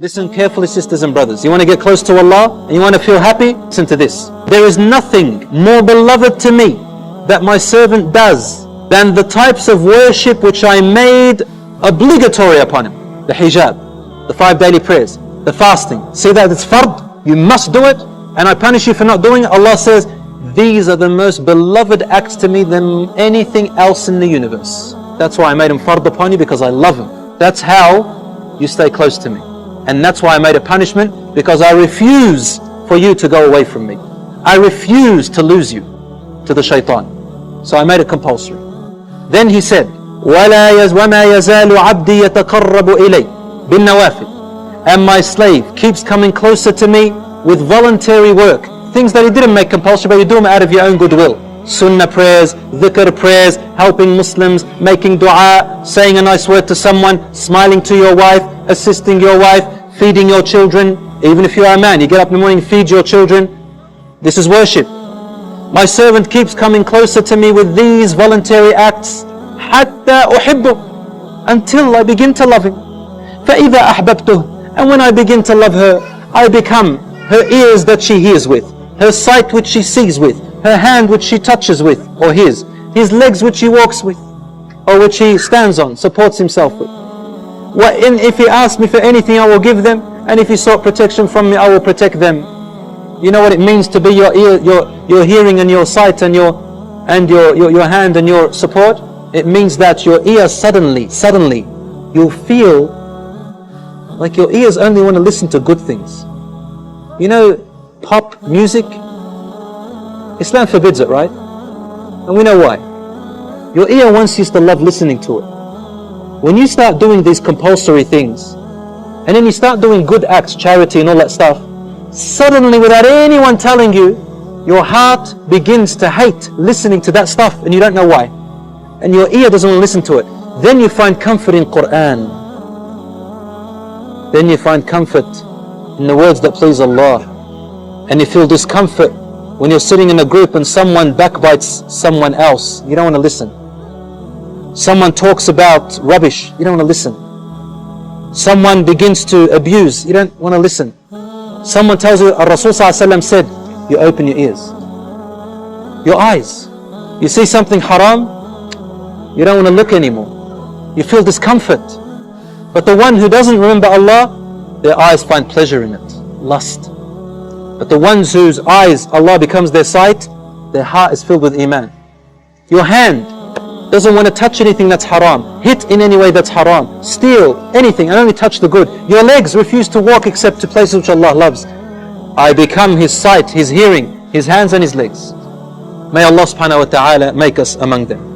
Listen carefully, sisters and brothers. You want to get close to Allah and you want to feel happy? Listen to this. There is nothing more beloved to me that my servant does than the types of worship which I made obligatory upon him. The hijab, the 5 daily prayers, the fasting. See that it's fard, you must do it, and I punish you for not doing it. Allah says, these are the most beloved acts to me than anything else in the universe. That's why I made them fard upon you, because I love them. That's how you stay close to me. And that's why I made a punishment, because I refuse for you to go away from me. I refuse to lose you to the shaitan. So I made it compulsory. Then he said, وَمَا يَزَالُ عَبْدِي يَتَقَرَّبُ إِلَيْ بِالنَّوَافِلِ. And my slave keeps coming closer to me with voluntary work. Things that he didn't make compulsory, but you do them out of your own goodwill. Sunnah prayers, dhikr prayers, helping Muslims, making dua, saying a nice word to someone, smiling to your wife, assisting your wife, feeding your children. Even if you are a man, you get up in the morning and feed your children. This is worship. My servant keeps coming closer to me with these voluntary acts, حَتَّى أُحِبُّهُ, until I begin to love him. فَإِذَا أَحْبَبْتُهُ, and when I begin to love her, I become her ears that she hears with, her sight which she sees with, her hand which she touches with, or his legs which he walks with, or which he stands on, supports himself with. If he asks me for anything, I will give them, and if he sought protection from me, I will protect them. You know what it means to be your ear, your hearing and your sight and your hand and your support? It means that your ear suddenly, you'll feel like your ears only want to listen to good things. You know, pop music, Islam forbids it, right? And we know why. Your ear once used to love listening to it. When you start doing these compulsory things, and then you start doing good acts, charity and all that stuff, suddenly without anyone telling you, your heart begins to hate listening to that stuff, and you don't know why. And your ear doesn't want to listen to it. Then you find comfort in Quran. Then you find comfort in the words that please Allah. And you feel discomfort when you're sitting in a group and someone backbites someone else. You don't want to listen. Someone talks about rubbish. You don't want to listen. Someone begins to abuse. You don't want to listen. Someone tells you, Rasul ﷺ said, you open your ears, your eyes. You see something haram, you don't want to look anymore. You feel discomfort. But the one who doesn't remember Allah, their eyes find pleasure in it, lust. But the ones whose eyes, Allah becomes their sight, their heart is filled with iman. Your hand doesn't want to touch anything that's haram, hit in any way that's haram, steal anything and only touch the good. Your legs refuse to walk except to places which Allah loves. I become his sight, his hearing, his hands and his legs. May Allah subhanahu wa ta'ala make us among them.